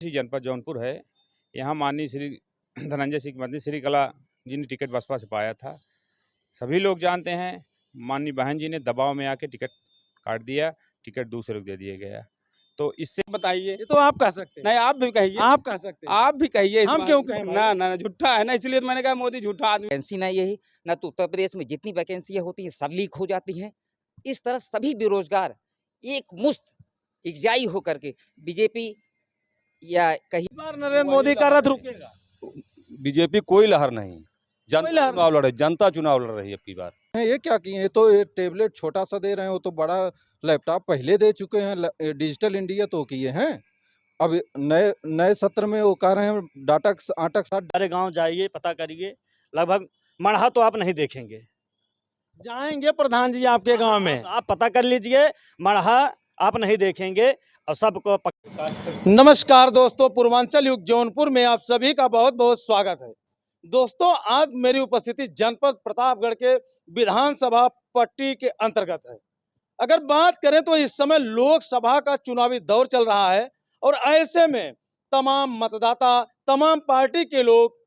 जनपद जौनपुर है। यहाँ माननीय श्री धनंजय सिंह मंत्री श्री कला जी ने टिकट बसपा से पाया था। सभी लोग जानते हैं, माननीय बहन जी ने दबाव में आके टिकट काट दिया, टिकट दूसरे को दे दिया गया। तो इससे बताइए। ये तो आप कह सकते हैं। नहीं, आप भी कहिए। आप कह सकते हैं। आप भी कहिए। हम क्यों कहें भाई? ना ना झूठा है ना, इसलिए तो मैंने कहा मोदी झूठा आदमी। वैकेंसी ना यही ना तो उत्तर प्रदेश में जितनी वैकेंसियां होती हैं सब लीक हो जाती हैं। इस तरह सभी बेरोजगार एक मुश्त इकजाई होकर के बीजेपी या कहीं इस बार नरेंद्र मोदी का रथ रुकेगा। बीजेपी कोई लहर नहीं, कोई लहर जनता चुनाव लड़ रही है अब की बार। ये क्या किए, तो ये टेबलेट छोटा सा दे रहे हैं, वो तो बड़ा लैपटॉप पहले दे चुके हैं। डिजिटल इंडिया तो किए हैं, अब नए सत्र में वो कह रहे हैं डाटा आटक सारे गांव जाइए, पता करिए, लगभग मढ़ा तो आप नहीं देखेंगे। जाएंगे प्रधान जी आपके गांव में, आप पता कर लीजिए, मढ़ा आप नहीं देखेंगे और सबको नमस्कार दोस्तों, पूर्वांचल युग जौनपुर में आप सभी का बहुत बहुत स्वागत है। दोस्तों, आज मेरी उपस्थिति जनपद प्रतापगढ़ के विधानसभा पट्टी के अंतर्गत है। अगर बात करें तो इस समय लोकसभा का चुनावी दौर चल रहा है और ऐसे में तमाम मतदाता, तमाम पार्टी के लोग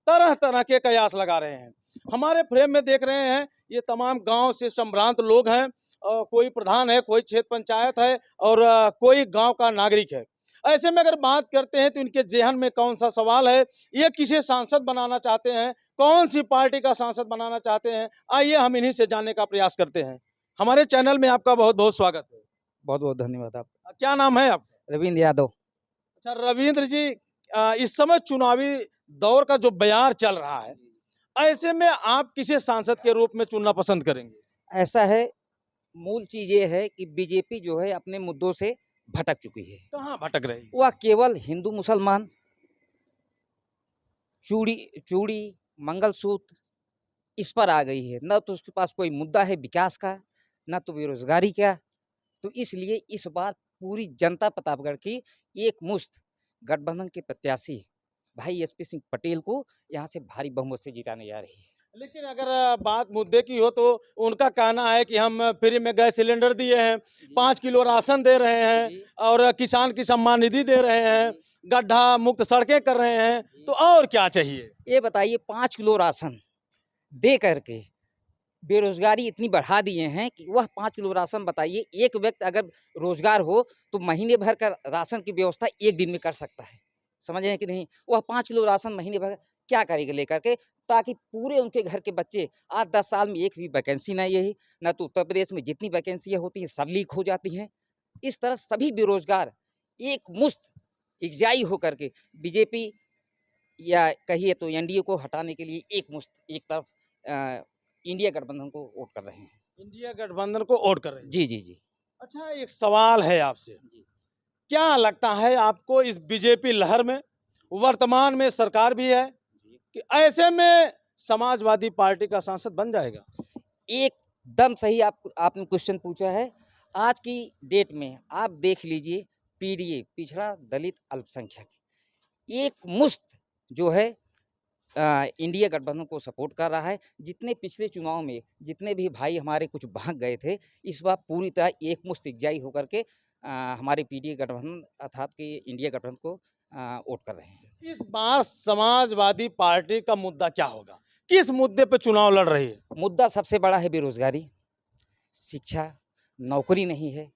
तरह तरह के कयास लगा रहे हैं। हमारे फ्रेम में देख रहे हैं, ये तमाम गांव से संभ्रांत लोग हैं। कोई प्रधान है, कोई क्षेत्र पंचायत है और कोई गांव का नागरिक है। ऐसे में अगर बात करते हैं तो इनके जेहन में कौन सा सवाल है, ये किसे सांसद बनाना चाहते हैं, कौन सी पार्टी का सांसद बनाना चाहते हैं, आइए हम इन्हीं से जानने का प्रयास करते हैं। हमारे चैनल में आपका बहुत बहुत स्वागत है। बहुत बहुत धन्यवाद। आप क्या नाम है आपका? रविंद्र यादव। अच्छा रविंद्र जी, इस समय चुनावी दौर का जो बयार चल रहा है, ऐसे में आप किसे सांसद के रूप में चुनना पसंद करेंगे? ऐसा है, मूल चीज ये है कि बीजेपी जो है अपने मुद्दों से भटक चुकी है। कहाँ भटक रही है? वह केवल हिंदू मुसलमान, चूड़ी मंगलसूत्र इस पर आ गई है। न तो उसके पास कोई मुद्दा है विकास का, न तो बेरोजगारी का। तो इसलिए इस बार पूरी जनता प्रतापगढ़ की एक मुश्त गठबंधन के प्रत्याशी भाई एसपी सिंह पटेल को यहाँ से भारी बहुमत से जिताने जा रही है। लेकिन अगर बात मुद्दे की हो तो उनका कहना है कि हम फ्री में गैस सिलेंडर दिए हैं, 5 किलो राशन दे रहे हैं और किसान की सम्मान निधि दे रहे हैं, गड्ढा मुक्त सड़कें कर रहे हैं, तो और क्या चाहिए? ये बताइए, 5 किलो राशन दे करके बेरोजगारी इतनी बढ़ा दिए हैं कि वह 5 किलो राशन, बताइए एक व्यक्ति अगर रोजगार हो तो महीने भर का राशन की व्यवस्था एक दिन में कर सकता है। समझ रहे हैं कि नहीं? वह 5 किलो राशन महीने भर क्या करेगा लेकर के, ताकि पूरे उनके घर के बच्चे आज 10 साल में एक भी वैकेंसी नहीं यही ना तो उत्तर प्रदेश में जितनी वैकेंसियाँ होती हैं सब लीक हो जाती हैं। इस तरह सभी बेरोजगार एक मुश्त इकजाई होकर के बीजेपी या कहिए तो एनडीए को हटाने के लिए एक मुश्त एक तरफ इंडिया गठबंधन को वोट कर रहे हैं। इंडिया गठबंधन को वोट कर रहे हैं? जी जी जी। अच्छा, एक सवाल है आपसे, क्या लगता है आपको इस बीजेपी लहर में, वर्तमान में सरकार भी है, कि ऐसे में समाजवादी पार्टी का सांसद बन जाएगा? एकदम सही आपने क्वेश्चन पूछा है। आज की डेट में आप देख लीजिए, पीडीए पिछड़ा दलित अल्पसंख्यक एक मुश्त जो है इंडिया गठबंधन को सपोर्ट कर रहा है। जितने पिछले चुनाव में जितने भी भाई हमारे कुछ भाग गए थे, इस बार पूरी तरह एक मुश्त इकजाई होकर के हमारे पीडीए गठबंधन अर्थात कि इंडिया गठबंधन को वोट कर रहे हैं। इस बार समाजवादी पार्टी का मुद्दा क्या होगा? किस मुद्दे पे चुनाव लड़ रही है? मुद्दा सबसे बड़ा है बेरोजगारी, शिक्षा, नौकरी नहीं है,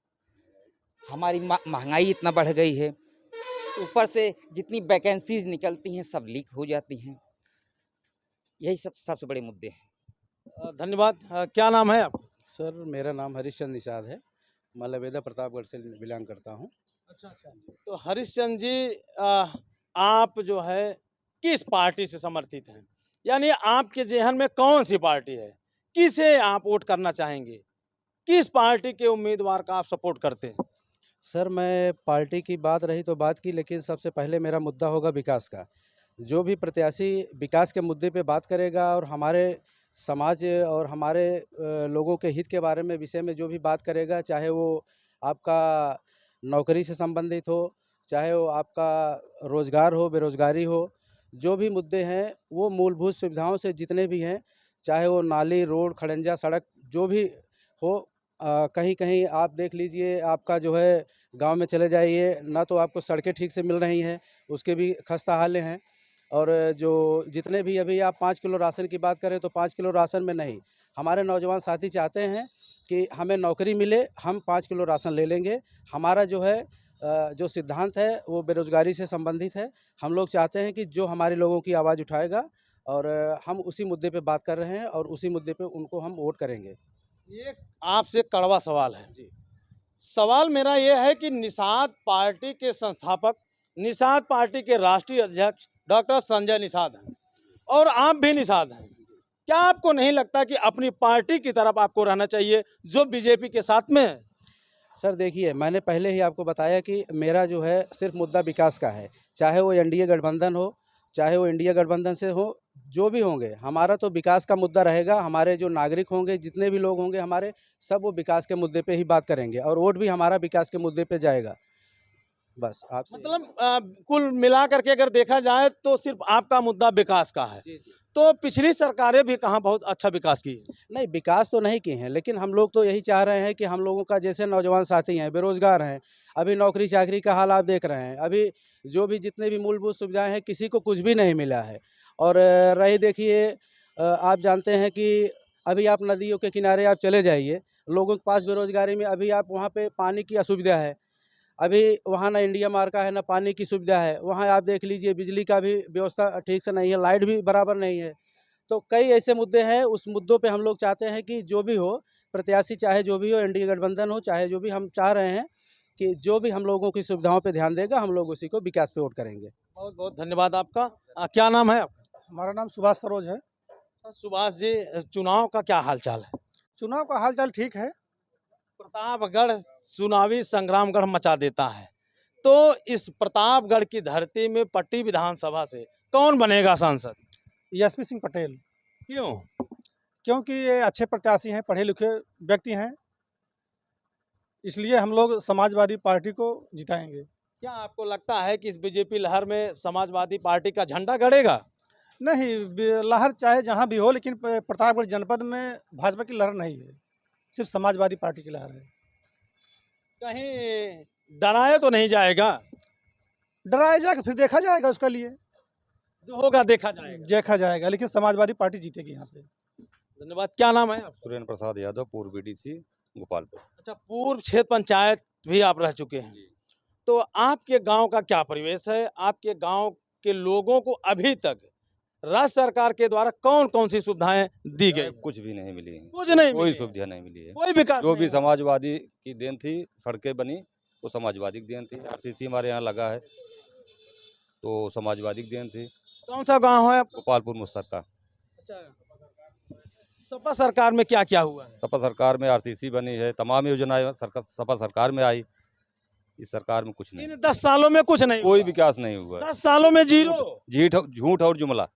हमारी महंगाई इतना बढ़ गई है, ऊपर से जितनी वैकेंसीज निकलती हैं सब लीक हो जाती हैं। यही सबसे बड़े मुद्दे हैं। धन्यवाद। क्या नाम है आपका? सर, मेरा नाम हरिश्चंद्र निषाद है। मैं लवेदा प्रतापगढ़ से बिलोंग करता हूँ। अच्छा, तो हरिश्चंद्र जी, आप जो है किस पार्टी से समर्थित हैं? यानी आपके जेहन में कौन सी पार्टी है, किसे आप वोट करना चाहेंगे, किस पार्टी के उम्मीदवार का आप सपोर्ट करते हैं? सर, मैं पार्टी की बात रही तो बात की, लेकिन सबसे पहले मेरा मुद्दा होगा विकास का। जो भी प्रत्याशी विकास के मुद्दे पे बात करेगा और हमारे समाज और हमारे लोगों के हित के बारे में विषय में जो भी बात करेगा, चाहे वो आपका नौकरी से संबंधित हो, चाहे वो आपका रोज़गार हो, बेरोज़गारी हो, जो भी मुद्दे हैं वो मूलभूत सुविधाओं से जितने भी हैं, चाहे वो नाली, रोड, खड़ंजा, सड़क जो भी हो, कहीं कहीं आप देख लीजिए आपका जो है गांव में चले जाइए, ना तो आपको सड़कें ठीक से मिल रही हैं, उसके भी खस्ता हाल हैं। और जो जितने भी अभी आप 5 किलो राशन की बात करें तो 5 किलो राशन में नहीं, हमारे नौजवान साथी चाहते हैं कि हमें नौकरी मिले, हम 5 किलो राशन ले लेंगे। हमारा जो है जो सिद्धांत है वो बेरोजगारी से संबंधित है। हम लोग चाहते हैं कि जो हमारे लोगों की आवाज़ उठाएगा, और हम उसी मुद्दे पे बात कर रहे हैं और उसी मुद्दे पे उनको हम वोट करेंगे। ये आपसे कड़वा सवाल है जी। सवाल मेरा ये है कि निषाद पार्टी के संस्थापक, निषाद पार्टी के राष्ट्रीय अध्यक्ष डॉक्टर संजय निषाद हैं और आप भी निषाद हैं। क्या आपको नहीं लगता कि अपनी पार्टी की तरफ आपको रहना चाहिए जो बीजेपी के साथ में है? सर देखिए, मैंने पहले ही आपको बताया कि मेरा जो है सिर्फ मुद्दा विकास का है, चाहे वो एनडीए गठबंधन हो, चाहे वो इंडिया गठबंधन से हो, जो भी होंगे, हमारा तो विकास का मुद्दा रहेगा। हमारे जो नागरिक होंगे, जितने भी लोग होंगे हमारे, सब वो विकास के मुद्दे पे ही बात करेंगे और वोट भी हमारा विकास के मुद्दे पे जाएगा। बस आपसे मतलब कुल मिलाकर के अगर देखा जाए तो सिर्फ आपका मुद्दा विकास का है। तो पिछली सरकारें भी कहाँ बहुत अच्छा विकास की है। नहीं, विकास तो नहीं किए हैं, लेकिन हम लोग तो यही चाह रहे हैं कि हम लोगों का, जैसे नौजवान साथी हैं, बेरोजगार हैं, अभी नौकरी चाकरी का हाल आप देख रहे हैं, अभी जो भी जितने भी मूलभूत सुविधाएं हैं किसी को कुछ भी नहीं मिला है। और रही देखिए, आप जानते हैं कि अभी आप नदियों के किनारे आप चले जाइए, लोगों के पास बेरोजगारी में अभी आप वहाँ पे पानी की असुविधा है, अभी वहाँ ना इंडिया मार्ग का है ना पानी की सुविधा है, वहाँ आप देख लीजिए बिजली का भी व्यवस्था ठीक से नहीं है, लाइट भी बराबर नहीं है। तो कई ऐसे मुद्दे हैं, उस मुद्दों पे हम लोग चाहते हैं कि जो भी हो प्रत्याशी, चाहे जो भी हो, एनडीए गठबंधन हो, चाहे जो भी, हम चाह रहे हैं कि जो भी हम लोगों की सुविधाओं पे ध्यान देगा, हम लोग उसी को विकास पे वोट करेंगे। बहुत बहुत धन्यवाद आपका। क्या नाम है आपका? हमारा नाम सुभाष सरोज है। सुभाष जी, चुनाव का क्या हालचाल है? चुनाव का हालचाल ठीक है। प्रतापगढ़ चुनावी संग्रामगढ़ मचा देता है, तो इस प्रतापगढ़ की धरती में पट्टी विधानसभा से कौन बनेगा सांसद? यशवी सिंह पटेल। क्यों? क्योंकि ये अच्छे प्रत्याशी हैं, पढ़े लिखे व्यक्ति हैं, इसलिए हम लोग समाजवादी पार्टी को जिताएंगे। क्या आपको लगता है कि इस बीजेपी लहर में समाजवादी पार्टी का झंडा गड़ेगा? नहीं, लहर चाहे जहां भी हो, लेकिन प्रतापगढ़ जनपद में भाजपा की लहर नहीं है, सिर्फ समाजवादी पार्टी की लहर है। कहीं डराया तो नहीं जाएगा? डराया जाएगा, फिर देखा जाएगा, उसका लिए जो होगा देखा जाएगा, लेकिन समाजवादी पार्टी जीतेगी यहाँ से। धन्यवाद। क्या नाम है आपका? सुरेंद्र प्रसाद यादव, पूर्व बीडीसी गोपालपुर। अच्छा, पूर्व क्षेत्र पंचायत भी आप रह चुके हैं, तो आपके गांव का क्या परिवेश है? आपके गांव के लोगों को अभी तक राज्य सरकार के द्वारा कौन कौन सी सुविधाएं दी गई? कुछ भी नहीं मिली है, कुछ नहीं कोई मिली है। सुविधा नहीं मिली है। कोई विकास जो भी नहीं हुआ। समाजवादी की देन थी, सड़कें बनी, वो समाजवादी की देन थी। आरसीसी हमारे यहाँ लगा है, तो समाजवादी की देन थी। कौन सा गांव है आपका? गोपालपुर मुस्तर का। अच्छा, सपा सरकार में क्या क्या हुआ है? सपा सरकार में आरसीसी बनी है, तमाम योजनाएं सपा सरकार में आई। इस सरकार में कुछ नहीं, इन 10 सालों में कुछ नहीं कोई हुआ। विकास नहीं हुआ। 10 सालों में जीरो, झूठ और जुमला।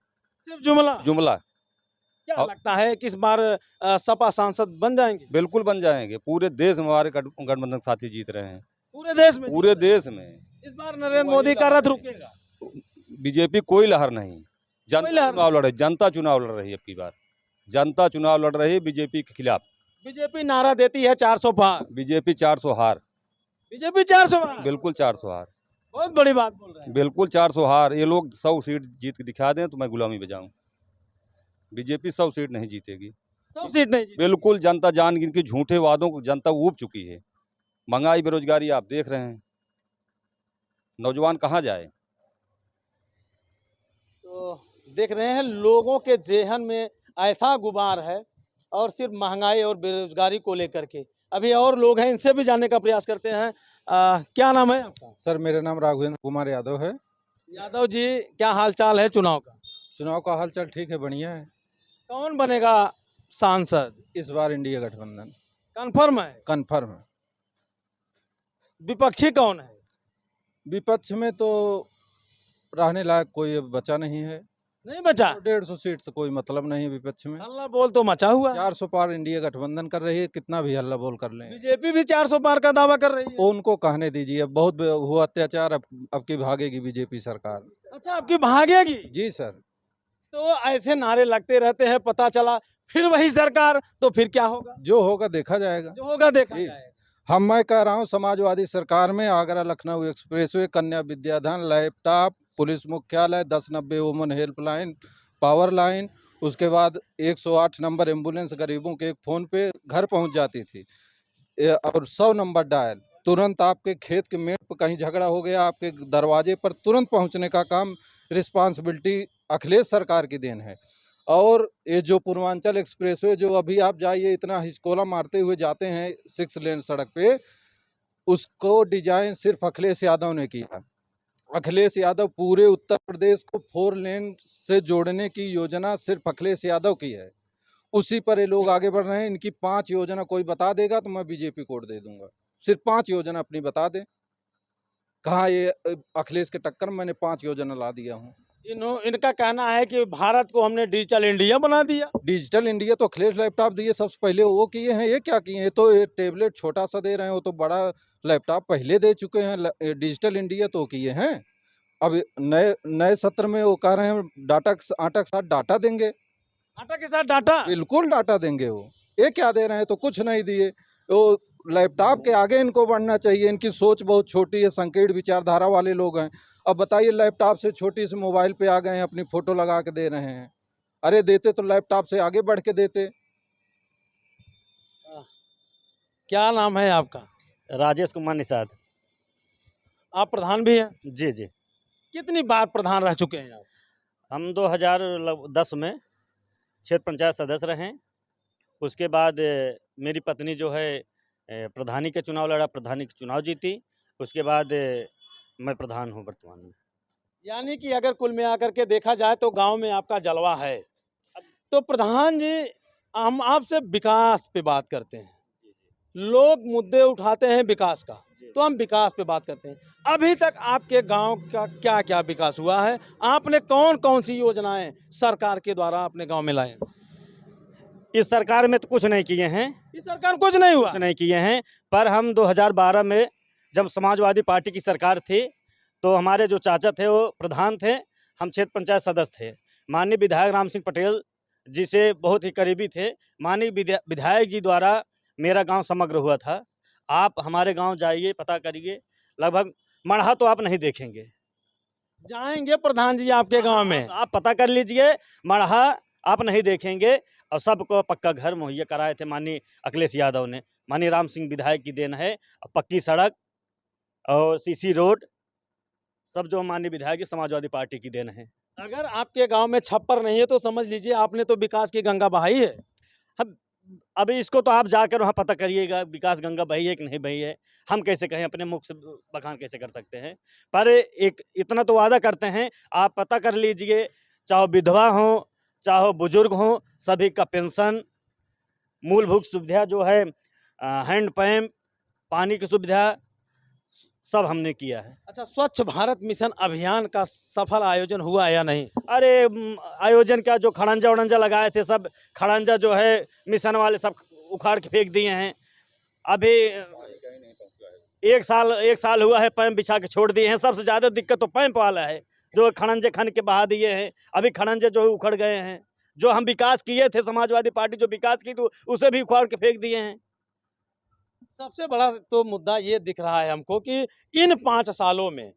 सिर्फ जुमला। क्या अब- लगता है कि इस बार सपा सांसद बन जाएंगे? बिल्कुल बन जाएंगे। पूरे देश में हमारे गठबंधन साथी जीत रहे हैं, पूरे देश में? पूरे देश में। इस बार नरेंद्र मोदी का रथ रुकेगा? बीजेपी कोई लहर नहीं, जनता लहर चुनाव लड़ रही, जनता चुनाव लड़ रही है। अब की बार जनता चुनाव लड़ रही है बीजेपी के खिलाफ। बीजेपी नारा देती है 400 पार, बीजेपी 400 हार, बीजेपी 400 पार। बिल्कुल 400 हार, बहुत बड़ी बात बोल रहे हैं। बिल्कुल 400 हार। ये लोग 100 सीट जीत के दिखा दें तो मैं गुलामी बजाऊं। बीजेपी 100 सीट नहीं जीतेगी, 100 सीट नहीं जीती। बिल्कुल। जनता जान गिन के झूठे वादों को जनता ऊब चुकी है। महंगाई, बेरोजगारी आप देख रहे हैं, नौजवान कहाँ जाए? तो देख रहे हैं लोगों के जेहन में ऐसा गुबार है, और सिर्फ महंगाई और बेरोजगारी को लेकर के। अभी और लोग हैं, इनसे भी जानने का प्रयास करते हैं। क्या नाम है आपका? सर मेरा नाम राघवेंद्र कुमार यादव है। यादव जी, क्या हालचाल है चुनाव का? चुनाव का हालचाल ठीक है, बढ़िया है। कौन बनेगा सांसद? इस बार इंडिया गठबंधन कंफर्म है? कन्फर्म है। विपक्षी कौन है? विपक्ष में तो रहने लायक कोई अब बचा नहीं है। नहीं बचा। 150 सीट से कोई मतलब नहीं है विपक्ष में। हल्ला बोल तो मचा हुआ है। 400 पार इंडिया गठबंधन कर रही है, कितना भी हल्ला बोल कर लें। बीजेपी भी 400 पार का दावा कर रही है। उनको कहने दीजिए, अब बहुत हुआ अत्याचार, अब की भागेगी बीजेपी सरकार। अच्छा, आपकी भागेगी? जी सर। तो ऐसे नारे लगते रहते हैं, पता चला फिर वही सरकार, तो फिर क्या होगा? जो होगा देखा जाएगा। जो होगा देखा जी। जाएगा। मैं कह रहा हूँ समाजवादी सरकार में आगरा लखनऊ एक्सप्रेसवे, कन्या विद्याधन, लैपटॉप, पुलिस मुख्यालय, 1090 वुमन हेल्पलाइन, पावर लाइन, उसके बाद 108 नंबर एम्बुलेंस गरीबों के एक फ़ोन पे घर पहुंच जाती थी, और 100 नंबर डायल, तुरंत आपके खेत के मेड़ पर कहीं झगड़ा हो गया, आपके दरवाजे पर तुरंत पहुंचने का काम रिस्पांसिबिलिटी अखिलेश सरकार की देन है। और ये जो पूर्वांचल एक्सप्रेसवे जो अभी आप जाइए, इतना हिचकोला मारते हुए जाते हैं 6 लेन सड़क पे, उसको डिजाइन सिर्फ अखिलेश यादव ने किया। अखिलेश यादव पूरे उत्तर प्रदेश को 4 लेन से जोड़ने की योजना सिर्फ अखिलेश यादव की है, उसी पर ये लोग आगे बढ़ रहे हैं। इनकी 5 योजना कोई बता देगा तो मैं बीजेपी को वोट दे दूंगा। सिर्फ 5 योजना अपनी बता दे, कहाँ ये अखिलेश के टक्कर में मैंने 5 योजना ला दिया हूँ। इनका कहना है कि भारत को हमने डिजिटल इंडिया बना दिया। डिजिटल इंडिया तो अखिलेश लैपटॉप दिए सबसे पहले, वो किए हैं। ये क्या किए हैं? तो ये टेबलेट छोटा सा दे रहे हैं, वो तो बड़ा लैपटॉप पहले दे चुके हैं। डिजिटल इंडिया तो किए हैं। अब नए सत्र में वो कह रहे हैं आटा के साथ डाटा देंगे। आटा के साथ डाटा? बिल्कुल डाटा देंगे। वो ये क्या दे रहे हैं? तो कुछ नहीं दिए। वो लैपटॉप के आगे इनको बढ़ना चाहिए। इनकी सोच बहुत छोटी है, संकीर्ण विचारधारा वाले लोग हैं। अब बताइए, लैपटॉप से छोटी सी मोबाइल पे आ गए हैं, अपनी फोटो लगा के दे रहे हैं। अरे देते तो लैपटॉप से आगे बढ़ के देते। क्या नाम है आपका? राजेश कुमार निषाद। आप प्रधान भी हैं? जी जी। कितनी बार प्रधान रह चुके हैं आप? हम 2010 में क्षेत्र पंचायत सदस्य रहे। उसके बाद मेरी पत्नी जो है प्रधानी के चुनाव लड़ा, प्रधानी के चुनाव जीती। उसके बाद मैं प्रधान हूँ वर्तमान में। यानी कि अगर कुल मिलाकर के देखा जाए तो गांव में आपका जलवा है। तो प्रधान जी, हम आपसे विकास पे बात करते हैं। लोग मुद्दे उठाते हैं विकास का, तो हम विकास पे बात करते हैं। अभी तक आपके गांव का क्या क्या विकास हुआ है? आपने कौन कौन सी योजनाएं सरकार के द्वारा अपने गांव में लाए? इस सरकार में तो कुछ नहीं किए हैं। इस सरकार कुछ नहीं हुआ? कुछ नहीं किए हैं। पर हम 2012 में जब समाजवादी पार्टी की सरकार थी, तो हमारे जो चाचा थे वो प्रधान थे, हम क्षेत्र पंचायत सदस्य थे। माननीय विधायक राम सिंह पटेल जी से बहुत ही करीबी थे। माननीय विधायक जी द्वारा मेरा गांव समग्र हुआ था। आप हमारे गांव जाइए, पता करिए, लगभग मढ़ा तो आप नहीं देखेंगे। जाएंगे प्रधान जी आपके गांव में, आप पता कर लीजिए, मढ़ा आप नहीं देखेंगे। और सबको पक्का घर मुहैया कराए थे माननीय अखिलेश यादव ने। माननीय राम सिंह विधायक की देन है। पक्की सड़क और सीसी रोड सब जो माननीय विधायक जी समाजवादी पार्टी की देन है। अगर आपके गांव में छप्पर नहीं है तो समझ लीजिए आपने तो विकास की गंगा बहाई है। अभी इसको तो आप जाकर वहाँ पता करिएगा, विकास गंगा बही है कि नहीं बही है। हम कैसे कहें, अपने मुख से बखान कैसे कर सकते हैं? पर एक इतना तो वादा करते हैं, आप पता कर लीजिए, चाहे विधवा हो चाहे बुजुर्ग हो, सभी का पेंशन, मूलभूत सुविधा जो है, हैंडपंप, पानी की सुविधा, सब हमने किया है। अच्छा, स्वच्छ भारत मिशन अभियान का सफल आयोजन हुआ या नहीं? अरे आयोजन क्या, जो खड़ंजा उड़ंजा लगाए थे, सब खड़ंजा जो है मिशन वाले सब उखाड़ के फेंक दिए हैं। अभी एक साल हुआ है, पैंप बिछा के छोड़ दिए हैं। सबसे ज़्यादा दिक्कत तो पैंप वाला है, जो खड़ंजे खन के बहा दिए हैं। अभी खड़ंजे जो है उखड़ गए हैं। जो हम विकास किए थे, समाजवादी पार्टी जो विकास की तो उसे भी उखाड़ के फेंक दिए हैं। सबसे बड़ा तो मुद्दा ये दिख रहा है हमको कि इन 5 सालों में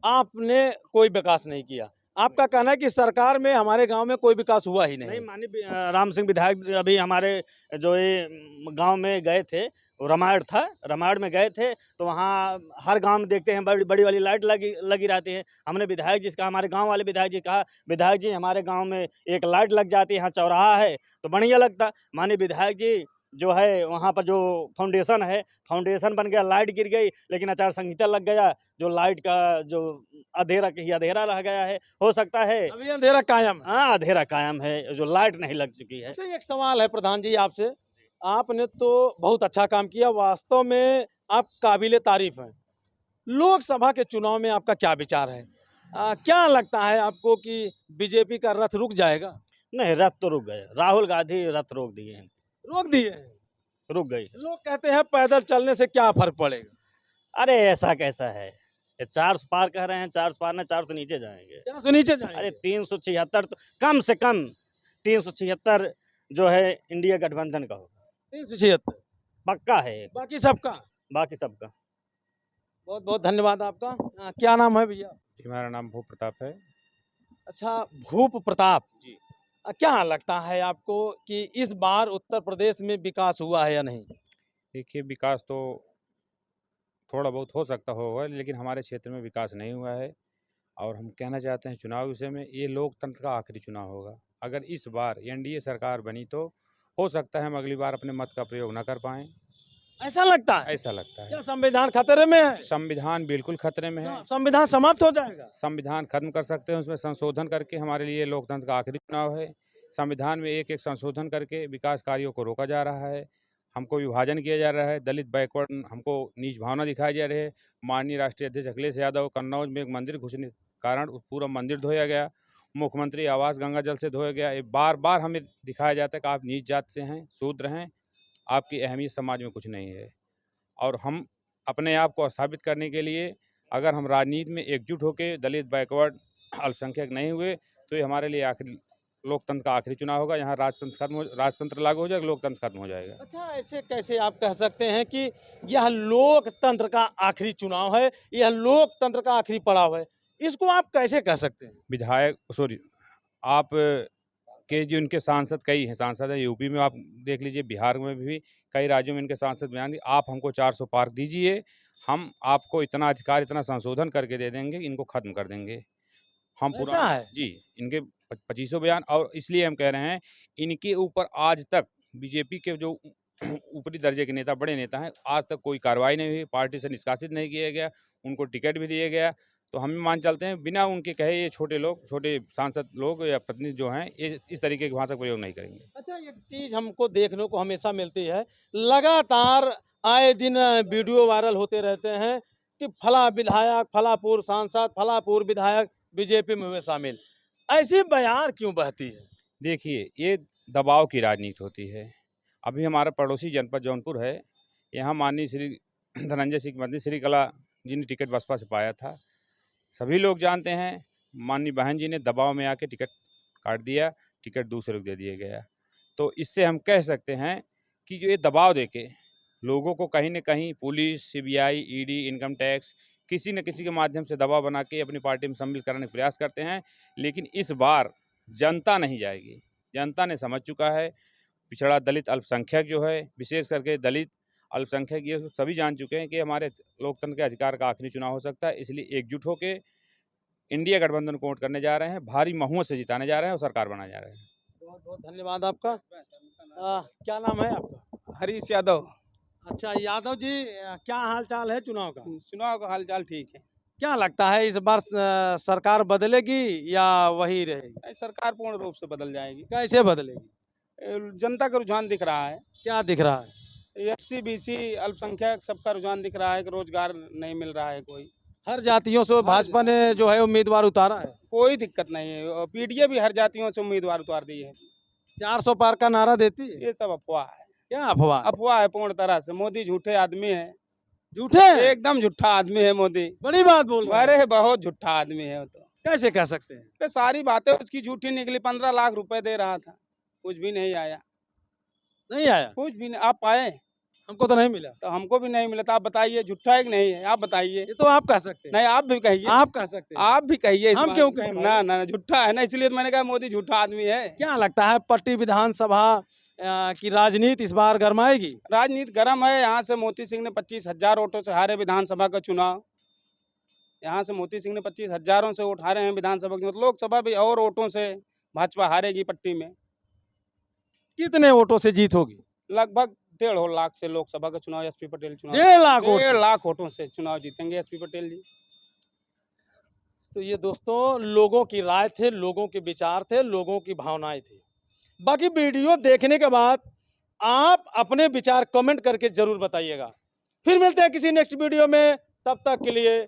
आपने कोई विकास नहीं किया। आपका कहना है कि सरकार में हमारे गांव में कोई विकास हुआ ही नहीं। माननीय राम सिंह विधायक अभी हमारे जो ये गांव में गए थे, रामायण था, रामायण में गए थे, तो वहाँ हर गांव में देखते हैं बड़ी बड़ी वाली लाइट लगी रहती है। हमने विधायक जी से कहा, हमारे गांव वाले विधायक जी कहा, विधायक जी हमारे गांव में एक लाइट लग जाती है, यहाँ चौराहा है तो बढ़िया लगता। माननीय विधायक जी जो है वहाँ पर जो फाउंडेशन है, फाउंडेशन बन गया, लाइट गिर गई, लेकिन आचार संहिता लग गया, जो लाइट का जो अंधेरा ही अंधेरा रह गया है। हो सकता है अभी अंधेरा कायम। हाँ, अंधेरा कायम है, जो लाइट नहीं लग चुकी है। अच्छा, एक सवाल है प्रधान जी आपसे। आपने तो बहुत अच्छा काम किया, वास्तव में आप काबिले तारीफ हैं। लोकसभा के चुनाव में आपका क्या विचार है? क्या लगता है आपको कि बीजेपी का रथ रुक जाएगा? नहीं, रथ तो रुक गए। राहुल गांधी रथ रोक दिए हैं। रोक दिए हैं? रुक गई। लोग कहते हैं पैदल चलने से क्या फर्क पड़ेगा? अरे ऐसा कैसा है, 400 पार कह रहे हैं, 400 पार ना, 400 नीचे जाएंगे। 400 नीचे जाएंगे? अरे 376 तो कम से कम 376 जो है इंडिया गठबंधन का होगा। 376 पक्का है। बाकी सबका बाकी सबका। बहुत बहुत धन्यवाद आपका। क्या नाम है भैया? जी, हमारा नाम भूप प्रताप है। अच्छा, भूप प्रताप जी। क्या लगता है आपको कि इस बार उत्तर प्रदेश में विकास हुआ है या नहीं? देखिए, विकास तो थोड़ा बहुत हो सकता होगा, लेकिन हमारे क्षेत्र में विकास नहीं हुआ है। और हम कहना चाहते हैं चुनाव विषय में, ये लोकतंत्र का आखिरी चुनाव होगा। अगर इस बार एनडीए सरकार बनी तो हो सकता है हम अगली बार अपने मत का प्रयोग ना कर पाएँ। ऐसा लगता है? ऐसा लगता क्या है। संविधान खतरे में है? संविधान बिल्कुल खतरे में है। संविधान समाप्त हो जाएगा? संविधान खत्म कर सकते हैं, उसमें संशोधन करके। हमारे लिए लोकतंत्र का आखिरी चुनाव है। संविधान में एक-एक संशोधन करके विकास कार्यों को रोका जा रहा है। हमको विभाजन किया जा रहा है, दलित बैकवर्ड हमको नीच भावना दिखाई जा रही है। माननीय राष्ट्रीय अध्यक्ष अखिलेश यादव कन्नौज में एक मंदिर घुसने के कारण पूरा मंदिर धोया गया। मुख्यमंत्री आवास गंगा जल से धोया गया। ये बार-बार हमें दिखाया जाता है कि आप नीच जात से हैं, शूद्र हैं, आपकी अहमियत समाज में कुछ नहीं है। और हम अपने आप को स्थापित करने के लिए अगर हम राजनीति में एकजुट होकर दलित बैकवर्ड अल्पसंख्यक नहीं हुए तो ये हमारे लिए आखिरी लोकतंत्र का आखिरी चुनाव होगा। यहाँ राजतंत्र लागू हो जाएगा, लोकतंत्र खत्म हो जाएगा। अच्छा, ऐसे कैसे आप कह सकते हैं कि यह लोकतंत्र का आखिरी चुनाव है, यह लोकतंत्र का आखिरी पड़ाव है? इसको आप कैसे कह सकते हैं? विधायक सॉरी आप के जो इनके सांसद कई हैं, सांसद हैं यूपी में, आप देख लीजिए, बिहार में भी कई राज्यों में इनके सांसद बयान दिए, आप हमको 400 पार दीजिए, हम आपको इतना अधिकार, इतना संशोधन करके दे देंगे, इनको खत्म कर देंगे। हम पूरा ऐसा है? जी, इनके 2500 बयान। और इसलिए हम कह रहे हैं, इनके ऊपर आज तक बीजेपी के जो ऊपरी दर्जे के नेता, बड़े नेता हैं, आज तक कोई कार्रवाई नहीं हुई, पार्टी से निष्कासित नहीं किया गया, उनको टिकट भी दिया गया। तो हम मान चलते हैं बिना उनके कहे ये छोटे लोग, छोटे सांसद लोग या प्रतिनिधि जो हैं, ये इस तरीके की भाषा का प्रयोग नहीं करेंगे। अच्छा, एक चीज़ हमको देखने को हमेशा मिलती है, लगातार आए दिन वीडियो वायरल होते रहते हैं कि फला विधायक, फलापुर सांसद, फलापुर विधायक बीजेपी में हुए शामिल। ऐसी बयार क्यों बहती है? देखिए, ये दबाव की राजनीति होती है। अभी हमारा पड़ोसी जनपद जौनपुर है, यहाँ माननीय श्री धनंजय सिंह मध्य श्रीकला जी ने टिकट बसपा से पाया था। सभी लोग जानते हैं, माननीय बहन जी ने दबाव में आके टिकट काट दिया, टिकट दूसरे को दे दिया गया। तो इससे हम कह सकते हैं कि जो ये दबाव देके लोगों को कहीं न कहीं police, CBI, ED, income tax किसी न किसी के माध्यम से दबाव बना के अपनी पार्टी में सम्मिलित कराने का प्रयास करते हैं। लेकिन इस बार जनता नहीं जाएगी। जनता ने समझ चुका है, पिछड़ा दलित अल्पसंख्यक जो है, विशेष करके दलित अल्पसंख्यक, ये सभी जान चुके हैं कि हमारे लोकतंत्र के अधिकार का आखिरी चुनाव हो सकता है। इसलिए एकजुट होके इंडिया गठबंधन को वोट करने जा रहे हैं, भारी बहुमत से जिताने जा रहे हैं और सरकार बनाने जा रहे हैं। बहुत बहुत धन्यवाद आपका। क्या नाम है आपका? हरीश यादव। अच्छा यादव जी, क्या हाल चाल है चुनाव का? चुनाव का हालचाल ठीक है। क्या लगता है इस बार सरकार बदलेगी या वही रहेगी? नहीं, सरकार पूर्ण रूप से बदल जाएगी। कैसे बदलेगी? जनता का रुझान दिख रहा है। क्या दिख रहा है? एससी, बीसी, अल्पसंख्यक सबका रुझान दिख रहा है कि रोजगार नहीं मिल रहा है कोई। हर जातियों से भाजपा ने जो है उम्मीदवार उतारा है। कोई दिक्कत नहीं है। और पीडीए भी हर जातियों से उम्मीदवार उतार दी है। 400 पार का नारा देती है। ये सब अफवाह है। क्या अफवाह? अफवाह है पूर्ण तरह से। मोदी झूठे आदमी है, झूठे हैं? एकदम झूठा आदमी है मोदी। बड़ी बात बोल रहे हैं। अरे बहुत झूठा आदमी है वो तो। कैसे कह सकते हैं? ये सारी बातें उसकी झूठी निकली। 15 लाख रुपए दे रहा था, कुछ भी नहीं आया। नहीं आया? कुछ भी नहीं। आप पाए? हमको तो नहीं मिला। तो हमको भी नहीं मिला। तो आप बताइए झूठा है कि नहीं है? आप बताइए। ये तो आप कह सकते हैं। नहीं, आप भी कहिए। आप कह सकते हैं। आप भी कहिए। हम क्यों कहें भाई? ना ना, झूठा है ना, इसलिए तो मैंने कहा मोदी झूठा आदमी है। क्या लगता है पट्टी विधानसभा की राजनीति इस बार गरमाएगी? राजनीति गर्म है। यहाँ से मोती सिंह ने 25,000 वोटों से हारे विधानसभा का चुनाव। यहाँ से मोती सिंह ने 25,000 से वोट हारे हैं विधानसभा के। मतलब लोकसभा भी और वोटों से भाजपा हारेगी पट्टी में। कितने वोटों से जीत होगी? लगभग 1.5 लाख से लोकसभा का चुनाव एसपी पटेल चुनाव 1.5 लाख वोट? 1.5 लाख वोटों से चुनाव जीतेंगे एसपी पटेल जी। तो ये दोस्तों लोगों की राय थे, लोगों के विचार थे, लोगों की भावनाएं थी। बाकी वीडियो देखने के बाद आप अपने विचार कमेंट करके जरूर बताइएगा। फिर मिलते हैं किसी नेक्स्ट वीडियो में, तब तक के लिए